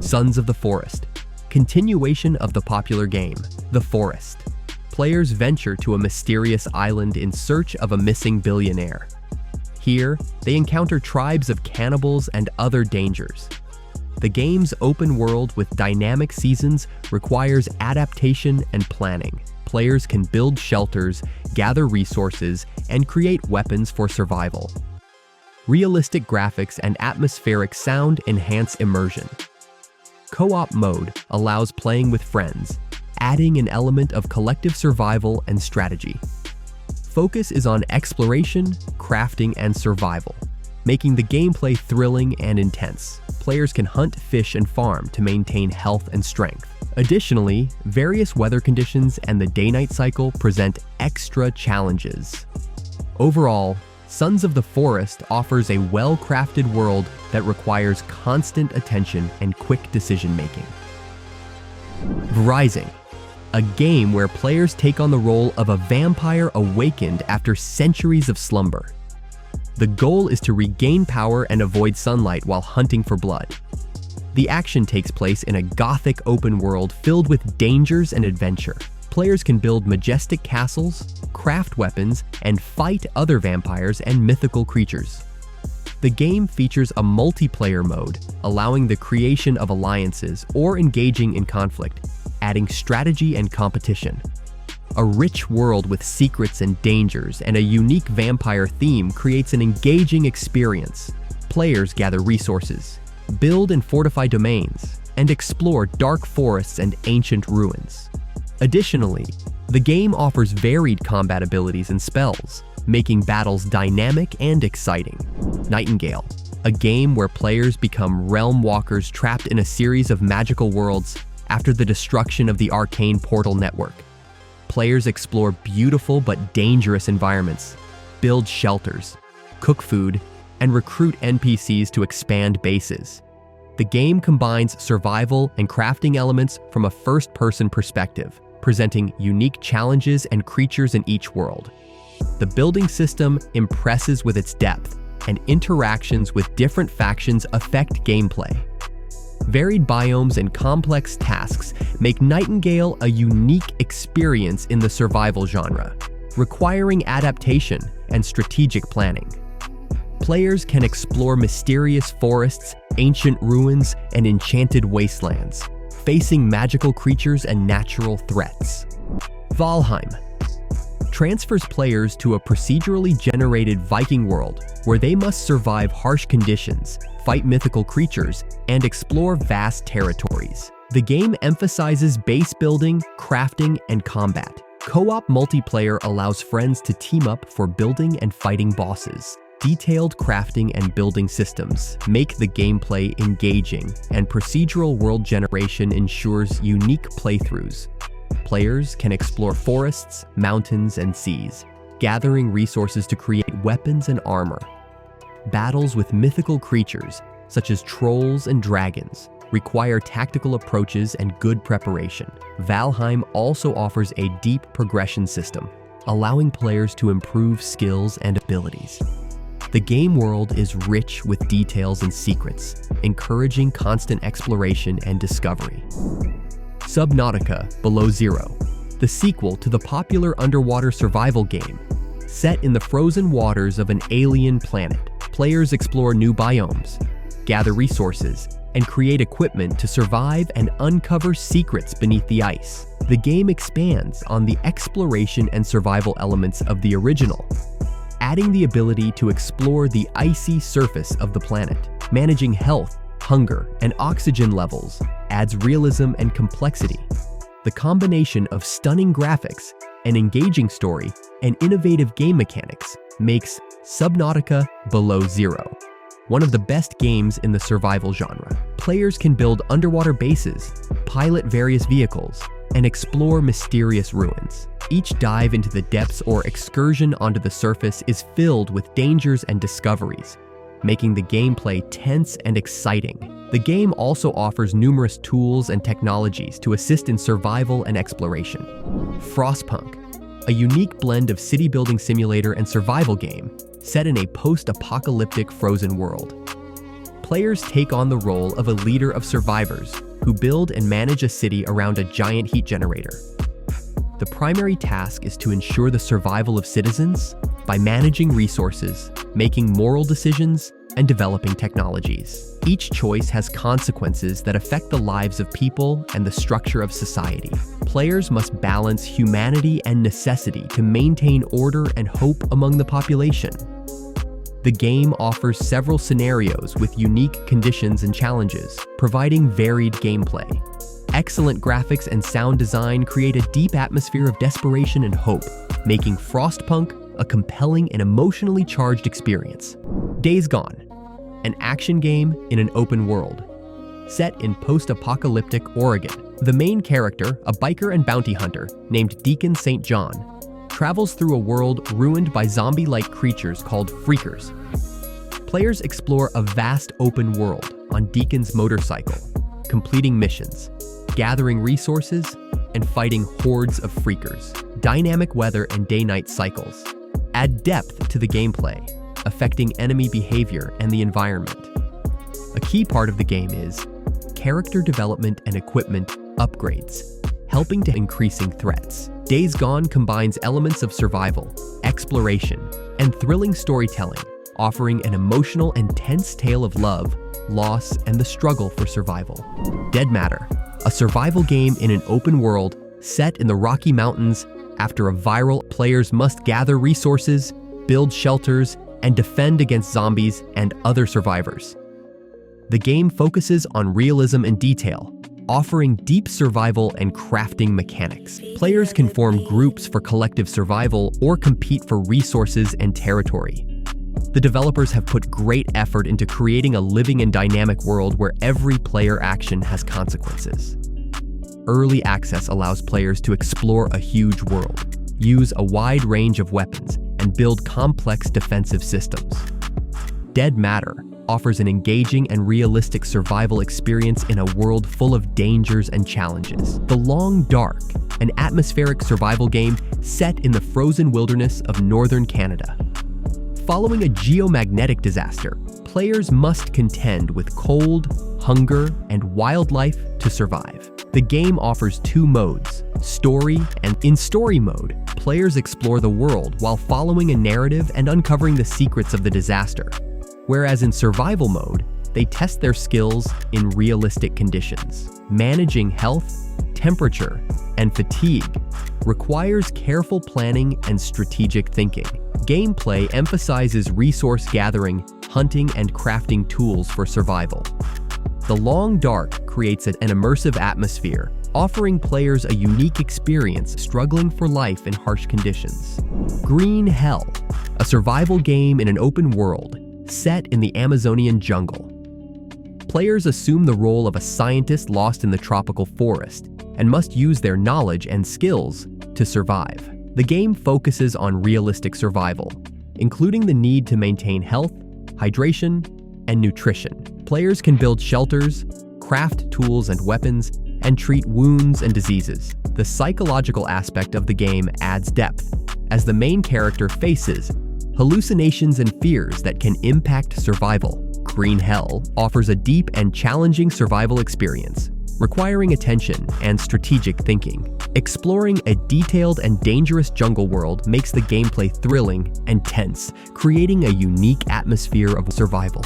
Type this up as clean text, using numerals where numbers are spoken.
Sons of the Forest. Continuation of the popular game, The Forest. Players venture to a mysterious island in search of a missing billionaire. Here, they encounter tribes of cannibals and other dangers. The game's open world with dynamic seasons requires adaptation and planning. Players can build shelters, gather resources, and create weapons for survival. Realistic graphics and atmospheric sound enhance immersion. Co-op mode allows playing with friends, adding an element of collective survival and strategy. Focus is on exploration, crafting, and survival, making the gameplay thrilling and intense. Players can hunt, fish, and farm to maintain health and strength. Additionally, various weather conditions and the day-night cycle present extra challenges. Overall, Sons of the Forest offers a well-crafted world that requires constant attention and quick decision-making. Rising, a game where players take on the role of a vampire awakened after centuries of slumber. The goal is to regain power and avoid sunlight while hunting for blood. The action takes place in a gothic open world filled with dangers and adventure. Players can build majestic castles, craft weapons, and fight other vampires and mythical creatures. The game features a multiplayer mode, allowing the creation of alliances or engaging in conflict, adding strategy and competition. A rich world with secrets and dangers and a unique vampire theme creates an engaging experience. Players gather resources, build and fortify domains, and explore dark forests and ancient ruins. Additionally, the game offers varied combat abilities and spells, making battles dynamic and exciting. Nightingale, a game where players become realm walkers trapped in a series of magical worlds after the destruction of the arcane portal network. Players explore beautiful but dangerous environments, build shelters, cook food, and recruit NPCs to expand bases. The game combines survival and crafting elements from a first-person perspective, presenting unique challenges and creatures in each world. The building system impresses with its depth, and interactions with different factions affect gameplay. Varied biomes and complex tasks make Nightingale a unique experience in the survival genre, requiring adaptation and strategic planning. Players can explore mysterious forests, ancient ruins, and enchanted wastelands, facing magical creatures and natural threats. Valheim transfers players to a procedurally generated Viking world where they must survive harsh conditions, fight mythical creatures, and explore vast territories. The game emphasizes base building, crafting, and combat. Co-op multiplayer allows friends to team up for building and fighting bosses. Detailed crafting and building systems make the gameplay engaging, and procedural world generation ensures unique playthroughs. Players can explore forests, mountains, and seas, gathering resources to create weapons and armor. Battles with mythical creatures, such as trolls and dragons, require tactical approaches and good preparation. Valheim also offers a deep progression system, allowing players to improve skills and abilities. The game world is rich with details and secrets, encouraging constant exploration and discovery. Subnautica Below Zero, the sequel to the popular underwater survival game. Set in the frozen waters of an alien planet, players explore new biomes, gather resources, and create equipment to survive and uncover secrets beneath the ice. The game expands on the exploration and survival elements of the original, adding the ability to explore the icy surface of the planet. Managing health, hunger, and oxygen levels adds realism and complexity. The combination of stunning graphics, an engaging story, and innovative game mechanics makes Subnautica Below Zero one of the best games in the survival genre. Players can build underwater bases, pilot various vehicles, and explore mysterious ruins. Each dive into the depths or excursion onto the surface is filled with dangers and discoveries, making the gameplay tense and exciting. The game also offers numerous tools and technologies to assist in survival and exploration. Frostpunk, a unique blend of city-building simulator and survival game set in a post-apocalyptic frozen world. Players take on the role of a leader of survivors who build and manage a city around a giant heat generator. The primary task is to ensure the survival of citizens by managing resources, making moral decisions, and developing technologies. Each choice has consequences that affect the lives of people and the structure of society. Players must balance humanity and necessity to maintain order and hope among the population. The game offers several scenarios with unique conditions and challenges, providing varied gameplay. Excellent graphics and sound design create a deep atmosphere of desperation and hope, making Frostpunk a compelling and emotionally charged experience. Days Gone, an action game in an open world. Set in post-apocalyptic Oregon, the main character, a biker and bounty hunter named Deacon St. John, travels through a world ruined by zombie-like creatures called Freakers. Players explore a vast open world on Deacon's motorcycle, completing missions, gathering resources, and fighting hordes of Freakers. Dynamic weather and day-night cycles add depth to the gameplay, affecting enemy behavior and the environment. A key part of the game is character development and equipment upgrades, helping to increasing threats. Days Gone combines elements of survival, exploration, and thrilling storytelling, offering an emotional and tense tale of love, loss, and the struggle for survival. Dead Matter, a survival game in an open world set in the Rocky Mountains. After a viral, players must gather resources, build shelters, and defend against zombies and other survivors. The game focuses on realism and detail, offering deep survival and crafting mechanics. Players can form groups for collective survival or compete for resources and territory. The developers have put great effort into creating a living and dynamic world where every player action has consequences. Early access allows players to explore a huge world, use a wide range of weapons, and build complex defensive systems. Dead Matter offers an engaging and realistic survival experience in a world full of dangers and challenges. The Long Dark, an atmospheric survival game set in the frozen wilderness of northern Canada. Following a geomagnetic disaster, players must contend with cold, hunger, and wildlife to survive. The game offers two modes, story and in story mode, players explore the world while following a narrative and uncovering the secrets of the disaster. Whereas in survival mode, they test their skills in realistic conditions. Managing health, temperature, and fatigue requires careful planning and strategic thinking. Gameplay emphasizes resource gathering, hunting, and crafting tools for survival. The Long Dark creates an immersive atmosphere, offering players a unique experience struggling for life in harsh conditions. Green Hell, a survival game in an open world set in the Amazonian jungle. Players assume the role of a scientist lost in the tropical forest and must use their knowledge and skills to survive. The game focuses on realistic survival, including the need to maintain health, hydration, and nutrition. Players can build shelters, craft tools and weapons, and treat wounds and diseases. The psychological aspect of the game adds depth, as the main character faces hallucinations and fears that can impact survival. Green Hell offers a deep and challenging survival experience, requiring attention and strategic thinking. Exploring a detailed and dangerous jungle world makes the gameplay thrilling and tense, creating a unique atmosphere of survival.